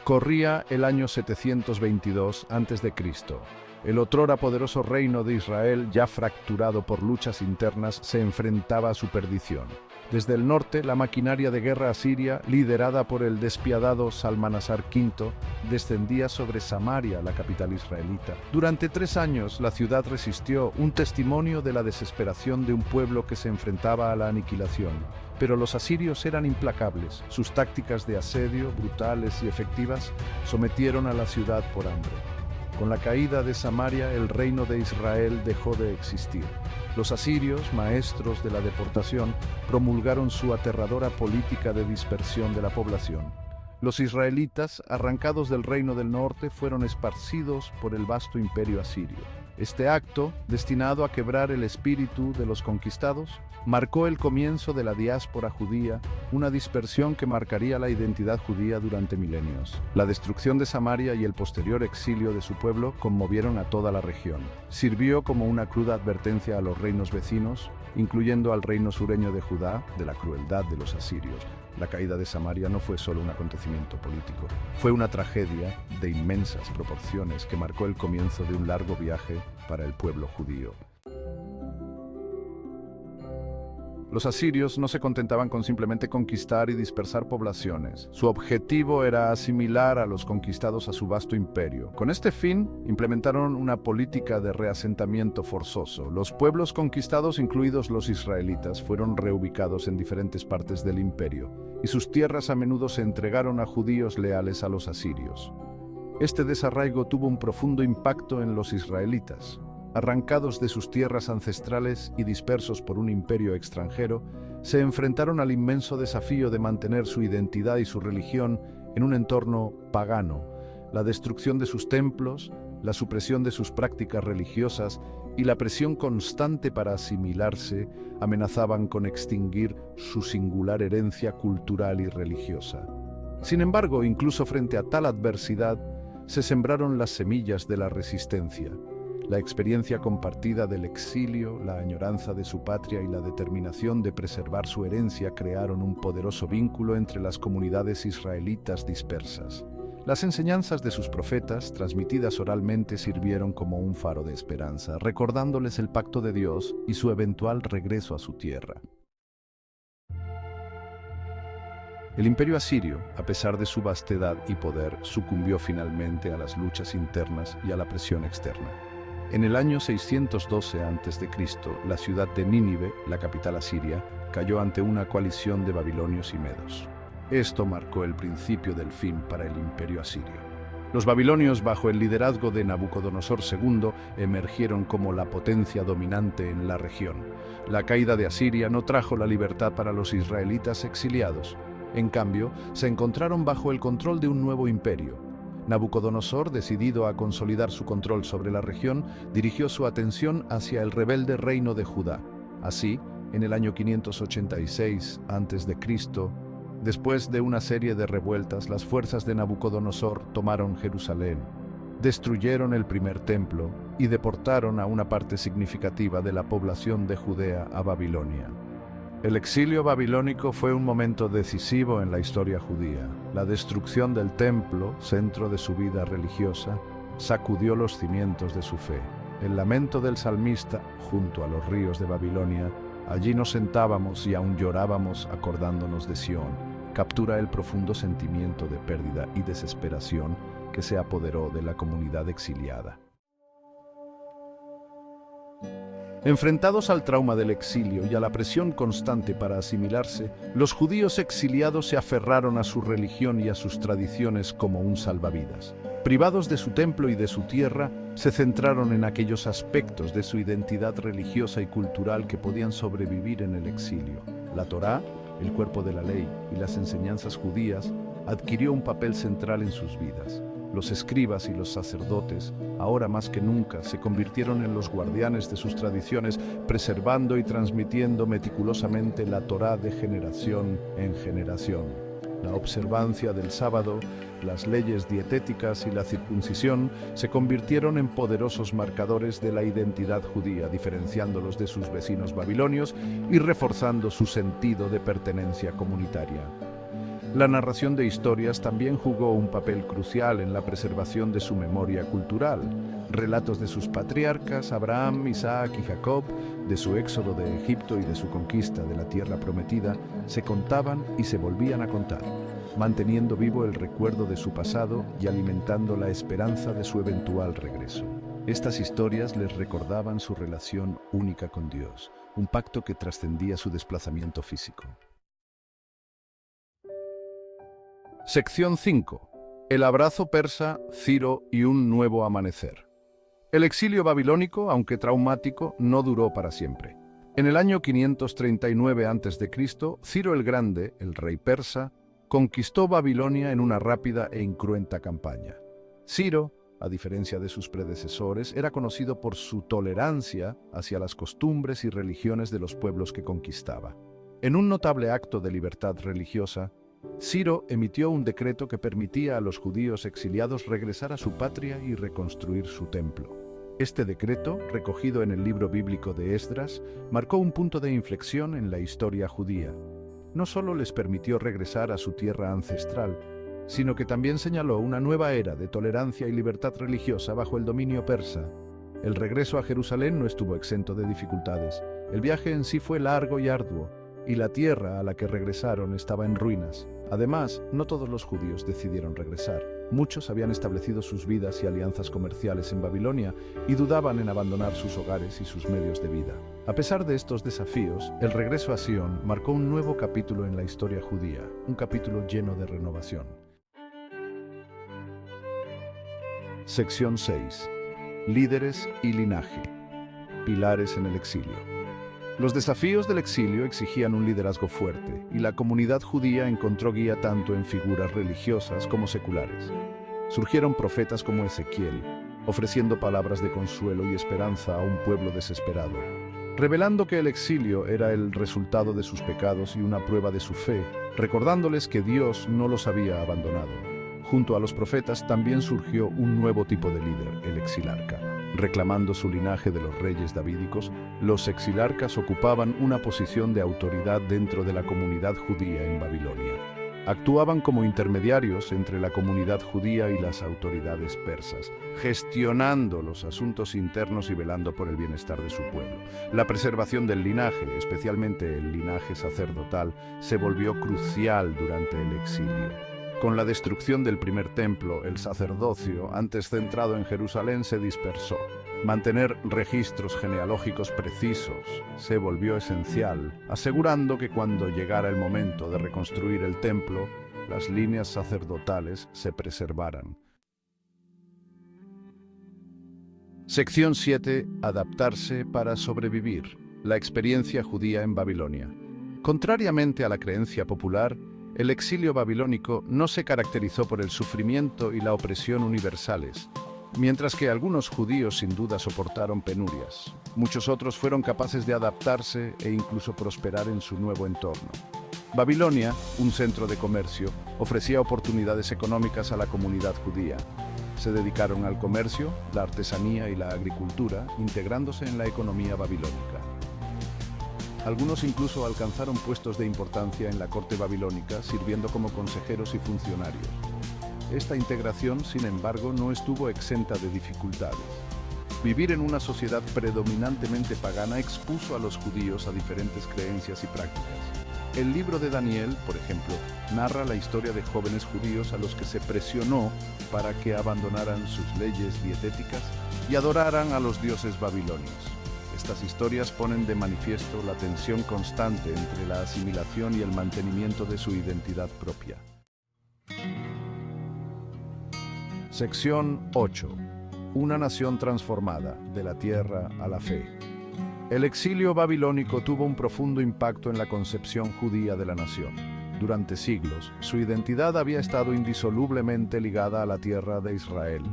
Corría el año 722 a.C. El otrora poderoso reino de Israel, ya fracturado por luchas internas, se enfrentaba a su perdición. Desde el norte, la maquinaria de guerra asiria, liderada por el despiadado Salmanasar V, descendía sobre Samaria, la capital israelita. Durante 3 años, la ciudad resistió, un testimonio de la desesperación de un pueblo que se enfrentaba a la aniquilación. Pero los asirios eran implacables. Sus tácticas de asedio, brutales y efectivas, sometieron a la ciudad por hambre. Con la caída de Samaria, el reino de Israel dejó de existir. Los asirios, maestros de la deportación, promulgaron su aterradora política de dispersión de la población. Los israelitas, arrancados del reino del norte, fueron esparcidos por el vasto imperio asirio. Este acto, destinado a quebrar el espíritu de los conquistados, marcó el comienzo de la diáspora judía, una dispersión que marcaría la identidad judía durante milenios. La destrucción de Samaria y el posterior exilio de su pueblo conmovieron a toda la región. Sirvió como una cruda advertencia a los reinos vecinos, incluyendo al reino sureño de Judá, de la crueldad de los asirios. La caída de Samaria no fue solo un acontecimiento político, fue una tragedia de inmensas proporciones que marcó el comienzo de un largo viaje para el pueblo judío. Los asirios no se contentaban con simplemente conquistar y dispersar poblaciones. Su objetivo era asimilar a los conquistados a su vasto imperio. Con este fin, implementaron una política de reasentamiento forzoso. Los pueblos conquistados, incluidos los israelitas, fueron reubicados en diferentes partes del imperio, y sus tierras a menudo se entregaron a judíos leales a los asirios. Este desarraigo tuvo un profundo impacto en los israelitas. Arrancados de sus tierras ancestrales y dispersos por un imperio extranjero, se enfrentaron al inmenso desafío de mantener su identidad y su religión en un entorno pagano. La destrucción de sus templos, la supresión de sus prácticas religiosas y la presión constante para asimilarse amenazaban con extinguir su singular herencia cultural y religiosa. Sin embargo, incluso frente a tal adversidad, se sembraron las semillas de la resistencia. La experiencia compartida del exilio, la añoranza de su patria y la determinación de preservar su herencia crearon un poderoso vínculo entre las comunidades israelitas dispersas. Las enseñanzas de sus profetas, transmitidas oralmente, sirvieron como un faro de esperanza, recordándoles el pacto de Dios y su eventual regreso a su tierra. El imperio asirio, a pesar de su vastedad y poder, sucumbió finalmente a las luchas internas y a la presión externa. En el año 612 a.C., la ciudad de Nínive, la capital asiria, cayó ante una coalición de babilonios y medos. Esto marcó el principio del fin para el imperio asirio. Los babilonios, bajo el liderazgo de Nabucodonosor II, emergieron como la potencia dominante en la región. La caída de Asiria no trajo la libertad para los israelitas exiliados. En cambio, se encontraron bajo el control de un nuevo imperio. Nabucodonosor, decidido a consolidar su control sobre la región, dirigió su atención hacia el rebelde reino de Judá. Así, en el año 586 a.C., después de una serie de revueltas, las fuerzas de Nabucodonosor tomaron Jerusalén, destruyeron el primer templo y deportaron a una parte significativa de la población de Judea a Babilonia. El exilio babilónico fue un momento decisivo en la historia judía. La destrucción del templo, centro de su vida religiosa, sacudió los cimientos de su fe. El lamento del salmista, junto a los ríos de Babilonia, allí nos sentábamos y aún llorábamos acordándonos de Sión, captura el profundo sentimiento de pérdida y desesperación que se apoderó de la comunidad exiliada. Enfrentados al trauma del exilio y a la presión constante para asimilarse, los judíos exiliados se aferraron a su religión y a sus tradiciones como un salvavidas. Privados de su templo y de su tierra, se centraron en aquellos aspectos de su identidad religiosa y cultural que podían sobrevivir en el exilio. La Torá, el cuerpo de la ley y las enseñanzas judías, adquirió un papel central en sus vidas. Los escribas y los sacerdotes, ahora más que nunca, se convirtieron en los guardianes de sus tradiciones, preservando y transmitiendo meticulosamente la Torá de generación en generación. La observancia del sábado, las leyes dietéticas y la circuncisión se convirtieron en poderosos marcadores de la identidad judía, diferenciándolos de sus vecinos babilonios y reforzando su sentido de pertenencia comunitaria. La narración de historias también jugó un papel crucial en la preservación de su memoria cultural. Relatos de sus patriarcas, Abraham, Isaac y Jacob, de su éxodo de Egipto y de su conquista de la tierra prometida, se contaban y se volvían a contar, manteniendo vivo el recuerdo de su pasado y alimentando la esperanza de su eventual regreso. Estas historias les recordaban su relación única con Dios, un pacto que trascendía su desplazamiento físico. Sección 5. El abrazo persa, Ciro y un nuevo amanecer. El exilio babilónico, aunque traumático, no duró para siempre. En el año 539 a.C., Ciro el Grande, el rey persa, conquistó Babilonia en una rápida e incruenta campaña. Ciro, a diferencia de sus predecesores, era conocido por su tolerancia hacia las costumbres y religiones de los pueblos que conquistaba. En un notable acto de libertad religiosa, Ciro emitió un decreto que permitía a los judíos exiliados regresar a su patria y reconstruir su templo. Este decreto, recogido en el libro bíblico de Esdras, marcó un punto de inflexión en la historia judía. No solo les permitió regresar a su tierra ancestral, sino que también señaló una nueva era de tolerancia y libertad religiosa bajo el dominio persa. El regreso a Jerusalén no estuvo exento de dificultades. El viaje en sí fue largo y arduo, y la tierra a la que regresaron estaba en ruinas. Además, no todos los judíos decidieron regresar. Muchos habían establecido sus vidas y alianzas comerciales en Babilonia y dudaban en abandonar sus hogares y sus medios de vida. A pesar de estos desafíos, el regreso a Sion marcó un nuevo capítulo en la historia judía, un capítulo lleno de renovación. Sección 6. Líderes y linaje. Pilares en el exilio. Los desafíos del exilio exigían un liderazgo fuerte, y la comunidad judía encontró guía tanto en figuras religiosas como seculares. Surgieron profetas como Ezequiel, ofreciendo palabras de consuelo y esperanza a un pueblo desesperado, revelando que el exilio era el resultado de sus pecados y una prueba de su fe, recordándoles que Dios no los había abandonado. Junto a los profetas también surgió un nuevo tipo de líder, el exilarca. Reclamando su linaje de los reyes davídicos, los exilarcas ocupaban una posición de autoridad dentro de la comunidad judía en Babilonia. Actuaban como intermediarios entre la comunidad judía y las autoridades persas, gestionando los asuntos internos y velando por el bienestar de su pueblo. La preservación del linaje, especialmente el linaje sacerdotal, se volvió crucial durante el exilio. Con la destrucción del primer templo, el sacerdocio, antes centrado en Jerusalén, se dispersó. Mantener registros genealógicos precisos se volvió esencial, asegurando que cuando llegara el momento de reconstruir el templo, las líneas sacerdotales se preservaran. Sección 7. Adaptarse para sobrevivir. La experiencia judía en Babilonia. Contrariamente a la creencia popular, el exilio babilónico no se caracterizó por el sufrimiento y la opresión universales. Mientras que algunos judíos sin duda soportaron penurias, muchos otros fueron capaces de adaptarse e incluso prosperar en su nuevo entorno. Babilonia, un centro de comercio, ofrecía oportunidades económicas a la comunidad judía. Se dedicaron al comercio, la artesanía y la agricultura, integrándose en la economía babilónica. Algunos incluso alcanzaron puestos de importancia en la corte babilónica, sirviendo como consejeros y funcionarios. Esta integración, sin embargo, no estuvo exenta de dificultades. Vivir en una sociedad predominantemente pagana expuso a los judíos a diferentes creencias y prácticas. El libro de Daniel, por ejemplo, narra la historia de jóvenes judíos a los que se presionó para que abandonaran sus leyes dietéticas y adoraran a los dioses babilonios. Estas historias ponen de manifiesto la tensión constante entre la asimilación y el mantenimiento de su identidad propia. Sección 8. Una nación transformada, de la tierra a la fe. El exilio babilónico tuvo un profundo impacto en la concepción judía de la nación. Durante siglos, su identidad había estado indisolublemente ligada a la tierra de Israel.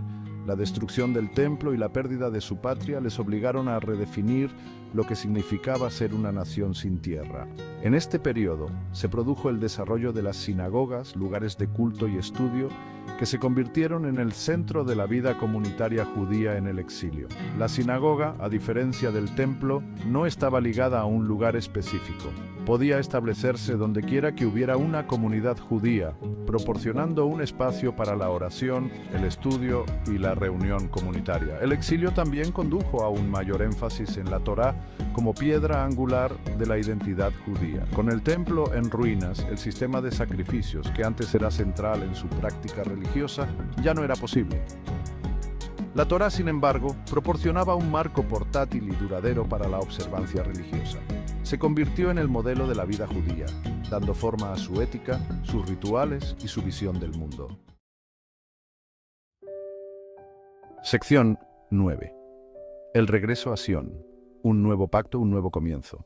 La destrucción del templo y la pérdida de su patria les obligaron a redefinir lo que significaba ser una nación sin tierra. En este periodo se produjo el desarrollo de las sinagogas, lugares de culto y estudio, que se convirtieron en el centro de la vida comunitaria judía en el exilio. La sinagoga, a diferencia del templo, no estaba ligada a un lugar específico. Podía establecerse donde quiera que hubiera una comunidad judía, proporcionando un espacio para la oración, el estudio y la reunión comunitaria. El exilio también condujo a un mayor énfasis en la Torá como piedra angular de la identidad judía. Con el templo en ruinas, el sistema de sacrificios, que antes era central en su práctica religiosa, ya no era posible. La Torá, sin embargo, proporcionaba un marco portátil y duradero para la observancia religiosa. Se convirtió en el modelo de la vida judía, dando forma a su ética, sus rituales y su visión del mundo. Sección 9. El regreso a Sión. Un nuevo pacto, un nuevo comienzo.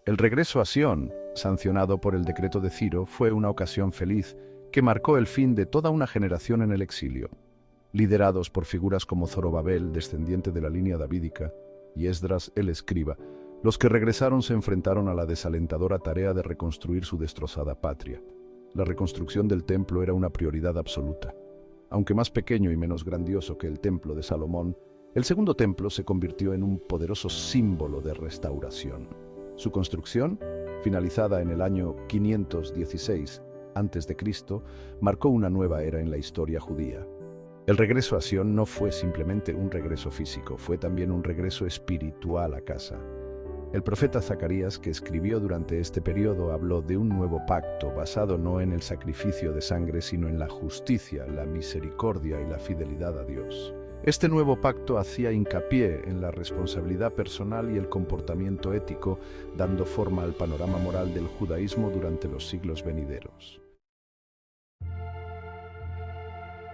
El regreso a Sión, sancionado por el decreto de Ciro, fue una ocasión feliz que marcó el fin de toda una generación en el exilio. Liderados por figuras como Zorobabel, descendiente de la línea davídica, y Esdras el escriba, los que regresaron se enfrentaron a la desalentadora tarea de reconstruir su destrozada patria. La reconstrucción del templo era una prioridad absoluta. Aunque más pequeño y menos grandioso que el templo de Salomón, el segundo templo se convirtió en un poderoso símbolo de restauración. Su construcción, finalizada en el año 516 a.C., marcó una nueva era en la historia judía. El regreso a Sión no fue simplemente un regreso físico, fue también un regreso espiritual a casa. El profeta Zacarías, que escribió durante este periodo, habló de un nuevo pacto basado no en el sacrificio de sangre, sino en la justicia, la misericordia y la fidelidad a Dios. Este nuevo pacto hacía hincapié en la responsabilidad personal y el comportamiento ético, dando forma al panorama moral del judaísmo durante los siglos venideros.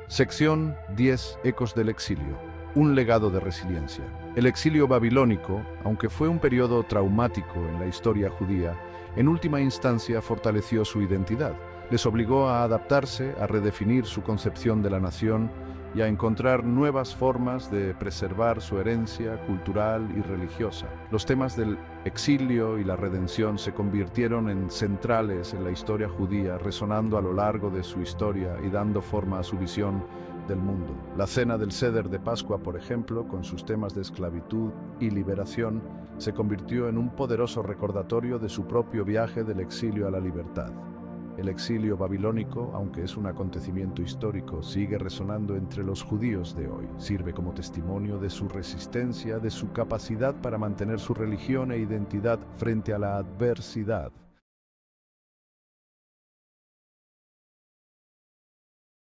Sección 10. Ecos del exilio. Un legado de resiliencia. El exilio babilónico, aunque fue un periodo traumático en la historia judía, en última instancia fortaleció su identidad. Les obligó a adaptarse, a redefinir su concepción de la nación y a encontrar nuevas formas de preservar su herencia cultural y religiosa. Los temas del exilio y la redención se convirtieron en centrales en la historia judía, resonando a lo largo de su historia y dando forma a su visión del mundo. La cena del Seder de Pascua, por ejemplo, con sus temas de esclavitud y liberación, se convirtió en un poderoso recordatorio de su propio viaje del exilio a la libertad. El exilio babilónico, aunque es un acontecimiento histórico, sigue resonando entre los judíos de hoy. Sirve como testimonio de su resistencia, de su capacidad para mantener su religión e identidad frente a la adversidad.